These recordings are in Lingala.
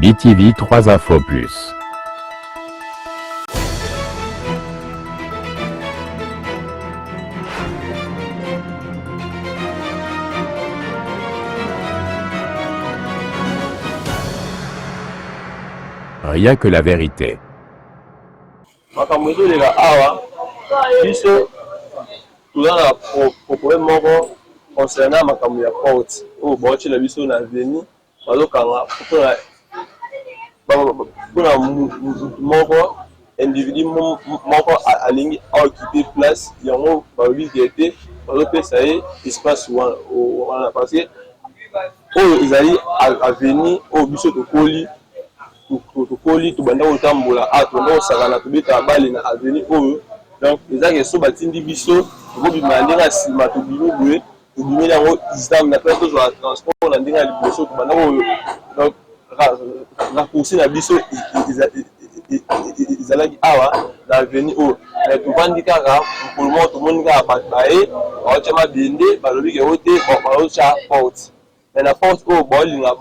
BTV 3 Infos Plus. Rien que la vérité. Makambo les awa biso toza na problème moko concernant makambo ya porte oyo bauti na biso na avenue bazokanga mpona moko individu moko alingi aoccuper place yango balobi ete bazopesa ye espace wana parce que oyo ezali avenue oyo biso tokoli tobanda kotambola tobanda kosakana tobeta bale na avenue oyo donc ezaka so batindi biso tokobima ndenge ya nsima tobimi boye tobimeli yango islam na place tozwaka transport na ndenge ya liboso tobanda koyo donc raccourci na biso ezalaki awa na avenue oyo mais tovandi kaka mokolo moko tomoni kaka bato baye baotya mabende balobi ke oyo te baotya porte mais na porte oyo baolinga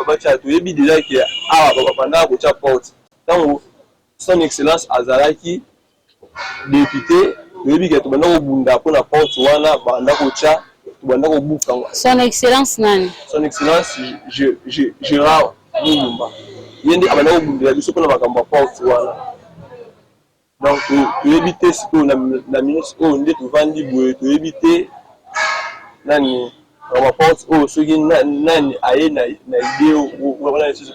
batya toyebi deja ke awa babandaka kotya porte ntango son excellence azalaki député toyebi ke tobanda kobunda mpona porte wana banda kotya tobanda kobuka son excellence nani son excellence Gérard Mulumba ye nde abanda kobundela biso mpona makambo ya porte wana donc toyebi te sikoyo na minute oyo nde tovandi boye toyebi te nani ma porte oyo soki nani aye na idée wana lisusu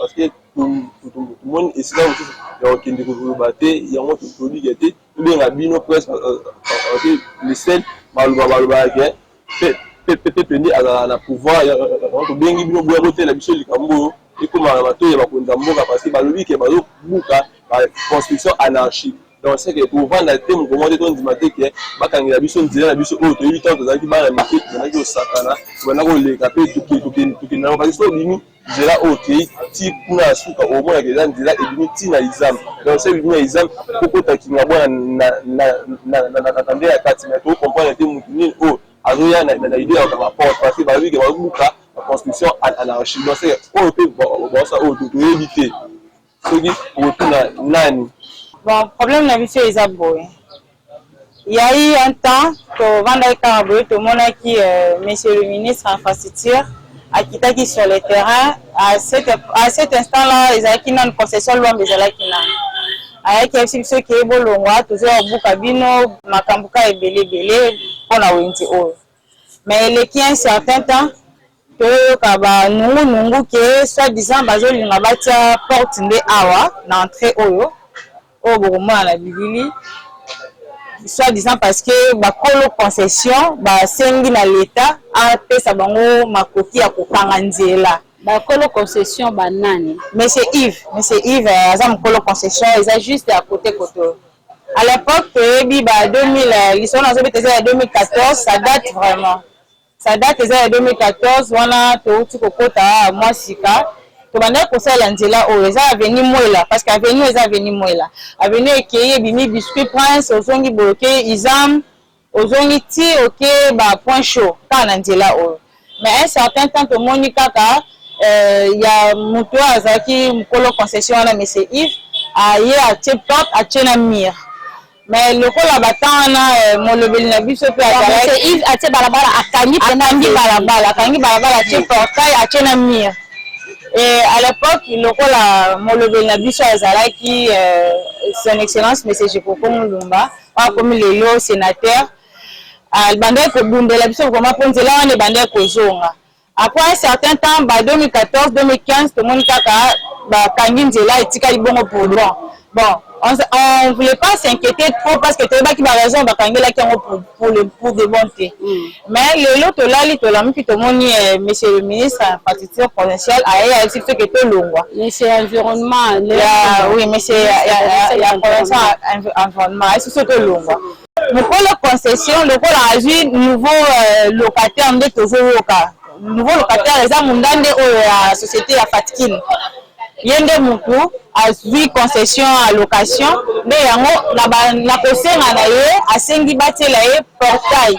parce que tomoni esika mosusu ya kokende koloba te yango tolika te tobenga bino presque parce que le sel balobaka pepe nde azala na pouvoir tobengi bino boya kotela biso likambo oyo ekomaka bato ya bakonza mboka parce que balobi ke bazobuka construction anarchique donc c'est que tovanda te mokongo te tondima te ke bakangela biso nzela na biso oyo toyebi ntango tozalaki bana mike tozalaki kosakana tobanda koleka mpe tokendana parce que so obimi nzela oyo tei ti kuna ya suka omonaka eza nzela ebimi ti na izam donc so ebimi na izam kokotakinga bwana na nde ya kati mais tokomprendre te motu nini oyo azoya na idée ya kokanga porte parce que balobi ke bazobuka construction anarchique donc c'est oyo mpe baosa oyo toyebi te soki okotuna nani. Bon, problème la mission est aboué. Il y a eu un temps que Vanda Karaboué, tout le monde qui monsieur le ministre infrastructure a quitté sur le terrain. À cet instant-là, ils ont une concession loin de la Kina. Avec ceux qui est bon, toujours au Boukabino, Makambuka et Belé, on a winti haut. Mais les qui un certain temps, que Kaba Nungu qui est soi-disant basé sur la porte de Awa, l'entrée Oyo. Au moment à la Bibli, soit disant parce que ma colo concession, bah sengi na l'État a fait sa bango ma coquille à Kokanganzela. Bah colo concession banane. Monsieur Yves, azam colo concession, ils a juste à côté. À l'époque, bah 2000, ils sont en 2014, ça date vraiment. Ça date de 2014, on a tout kokota moi sika. Tobanda kosala nzela oyo eza avenue Moela parce que avenue eza avenue Moela avenue ekeye bimi biscuit prince ozongi bloqué izam ozongi ti ok ba point chaud kana nzela oyo mais un certain temps tomoni kaka ya muto azaki mukolo concession na monsieur Yves aye a top a tena mire mais lokola batana molobeli na biso pe monsieur Yves atie balabala akangi balabala atie portail a tena mire. Et à l'époque, il a molobé na biso azalaki son excellence monsieur Jekoko Mulumba, comme le sénateur, bandé ko bundela biso comment ponzela wana bandé ko zonga. Après un certain temps, 2014, 2015, tout le monde kaka ba kangi nzela etika libongo pour droit. Bon, on ne voulait pas s'inquiéter trop parce que tu as qui raison pour démonter. Mais le lot là, tout le monde, monsieur le ministre, infrastructure provinciale, a dit que tout le monde. Monsieur environnement, oui, monsieur environnement, c'est ce que le monde. Nous prenons la concession, le pôle a vu nouveau locataire, nouveau locataire, les amundans de la société à Fatkin. Yende mutu azwi concession à location mais yango na kosenga na ye asengi batela ye portail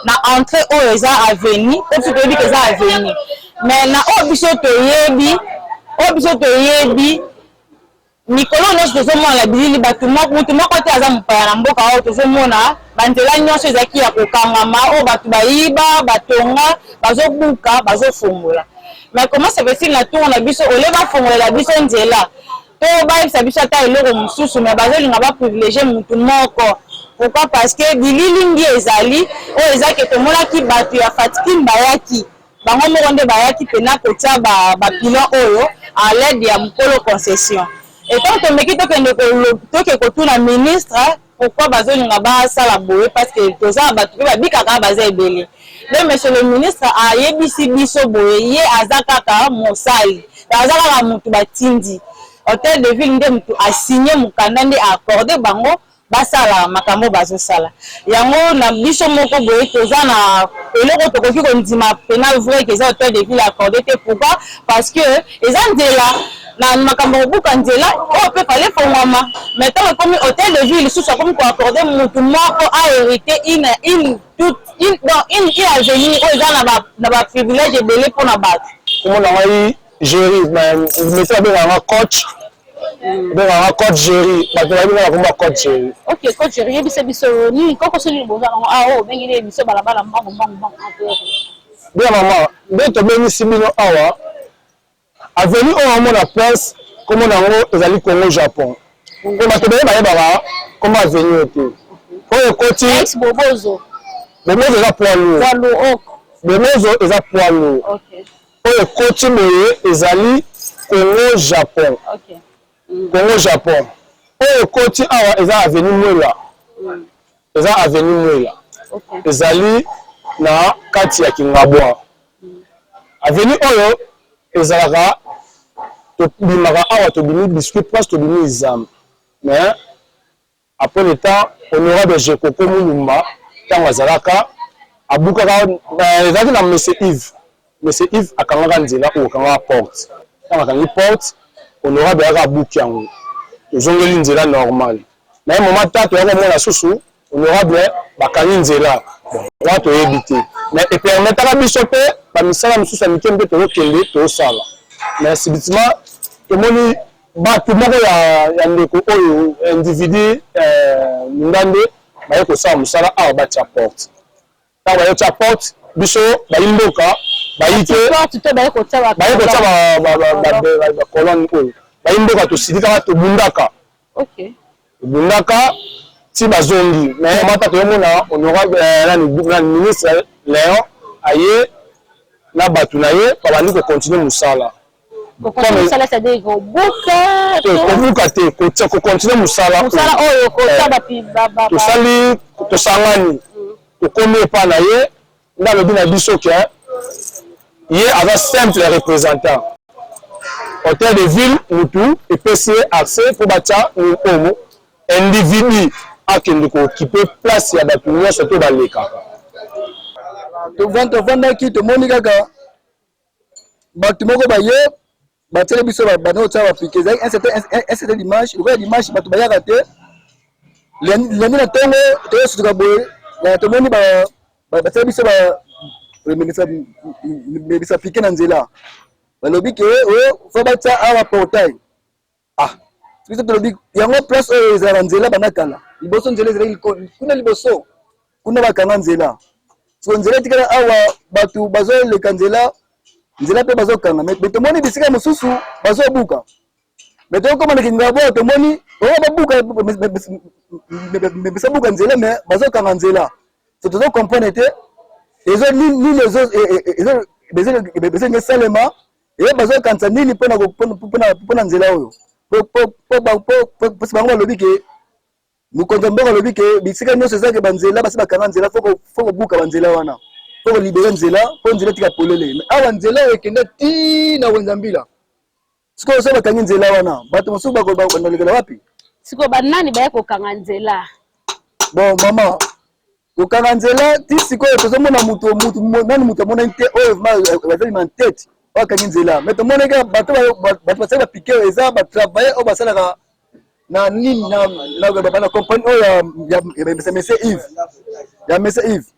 na entrée oyo eza avenue oyo toyebi ke eza avenue mais na oyo biso toyebi oyo biso toyebi mikolo nyonso tozomona bilili bato mutu moko te aza mopaya na mboka oyo tozomona banzela nyonso ezalaki ya kokangama oyo bato bayiba batonga bazobuka bazofungola. Mais comment se fait-il na tour na biso ole bafungolela biso nzela to bayebisa biso ata eloko mosusu mais bazolinga baprivilégie mutu moko? Pourquoi? Parce que bilili ngi ezali oyo ezaki tomonaki bato ya Fatiki bayaki bango moko nde bayaki pena kotia bapilon oyo à l'aide ya mokolo concession. Et tant que meki toke kotuna ministre pourquoi bazolinga basala boye parce que toza bato pe babikaka baza ebele. Donc monsieur le ministre ayebisi biso boye ye aza kaka mosali aza kaka mutu batindi hôtel de ville nde mutu asigné mukanda nde accordé bango basala makambo bazosala yango na biso moko boye toza na eloko tokoki kondima pena vrai que eza hôtel de ville accordé te. Pourquoi? Parce que eza nzela na makambo kobuka nzela oyo mpe fale fongwama mais ntango ekomi hôtel de ville lisusu akomi koaccorde mutu moko ahérité une avenir oyo eza na baprivilège ebele mpona bato. komona ngai géri mete babenganga coach benganga coach géri bato babengaka komba coach géri. Ok, coach géri yebisa biso nini koko soni boza ngo awo bengile biso balabala mbango bien maman nde tobengisi bino awa avenue oyo amona place komona yango ezali Congo Japon po bato beye bayebaka kombo avenue oyo te oyo ekoti bobozo eza poids lourd bobozo eza poids lourd oyo ekoti boye ezali Congo Japon Congo Japon oyo ekoti awa eza avenue Mwela ezali na kati ya Kingabwa avenue oyo ezalaka tobimaka awa tobimi biscuit place tobimi Izam mais après le temps honorable Jekoko Mulumba ntango azalaka abukaka ezalaki na monsieur Yves akangaka nzela oyo akangaka porte ntango akangi porte honorable ayaka abuki yango tozongeli nzela normal naye moma ta toyaka mona susu honorable bakangi nzela wana toyebi te mais epermetaka biso mpe bamisala mosusu ya mike mpe tozokende tozosala mais subitement tomoni bato moko ya ndeko oyo individu ndande baye kosala mosala awa batia porte ntango baye kotia porte biso bayi mboka bayi te baye kotia bakolone oyo bayi mboka tosidikaka tobundaka ti bazongi mais mata toyomona honorable na ministre Léon aye na bato na ye babandi kocontinue mosala kobuka te kocontinue mosala tosali tosangani tokomi epa na ye nde alobi na biso ke ye aza simple représentant hôtel de ville mutu epesi ye accès mpo batia omo individu akende kookipe place ya bato nyonso to balekaka tovandaki tomoni kaka bato moko baye batiele biso banotya bapike ezali un certain dimanche lokola dimanche bato bayaka te lendi na ntongo toyosutuka boye tomoni batiele biso bemisa pike na nzela balobi ke oyo fo batia awa portail biso tolobi yango place oyo ezalaka nzela bandakala liboso nzela ezalaki kuna liboso kuna bakanga nzela so nzela etikala awa bato bazoleka nzela mpe bazokanga me tomoni bisika mosusu bazobuka me tokoma na Kingabwa tomoni oyo babuka babuka nzela me bazokanga nzela so tozokomprendre te ezo nini ezo salema e bazokanisa nini mpona nzela oyo po bango balobi ke mokonzi mboka alobi ke bisika nyonso ezalaki banzela basi bakanga nzela fo kobuka banzela wana fo kolibere nzela mpo nzela tika polele awa nzela oyo ekende tina wenza mbila sikoyo so bakangi nzela wana bato mosusu banolekela wapi sikoyo banani baya kokanga nzela bon mama kokanga nzela ti sikoyo tozomona nani mutu amonani te oyo bazalima ntete oyo akangi nzela mais tomonaka bato basali bapike eza batravaille oyo basalaka na nini na compagnie oyo ya monsieur Yves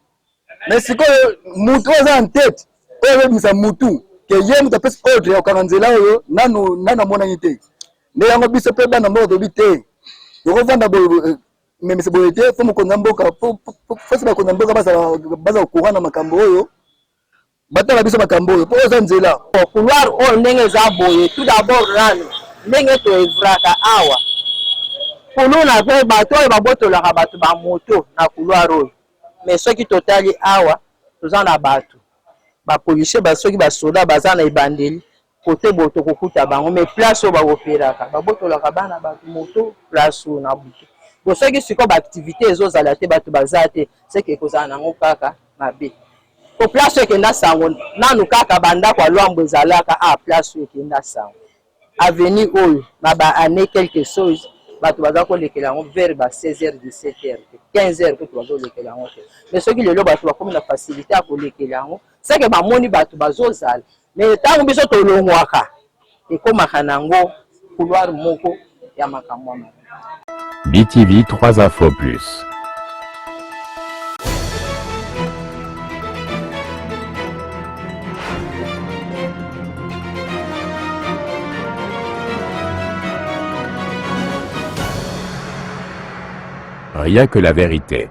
mais sikoyo mutu oyo aza en tête oyo abebimisa mutu ke ye moto apesi ordre ya kokanga nzela oyo nanu amonani te nde yango biso mpe bana mboka toyebi te tokovanda memese boye te fo mokonzi ya mboka fosi bakonzi ya mboka baza kocourant na makambo oyo batala biso makambo oyo mpo oza nzela couloir oyo ndenge eza boye tout d'abord nanu ndenge toevraka awa kuluna mpe bato oyo babotolaka bato bamoto na couloir oyo mais soki totali awa toza na bato bapolisier soki basoda baza na ebandeli kote boye tokokuta bango mais place oyo baoperaka babotolaka bana bato moto place oyo na butu bo soki sikoyo baactivité ezozala te bato baza te seke ekozala nango kaka mabe po place oyo ekenda sango nanu kaka bandako alwambo ezalaka place oyo ekenda sango avenir oyo na baannée quelque chose bato baza kolekela yango vers ba 16h 17h 15h kutu bazolekela yango te mais soki lelo bato bakomi na facilité ya kolekela yango seke bamoni bato bazozala mais ntango biso tolongwaka ekomaka nango couloir moko ya makambo ya BTV 3 Info Plus. Rien que la vérité.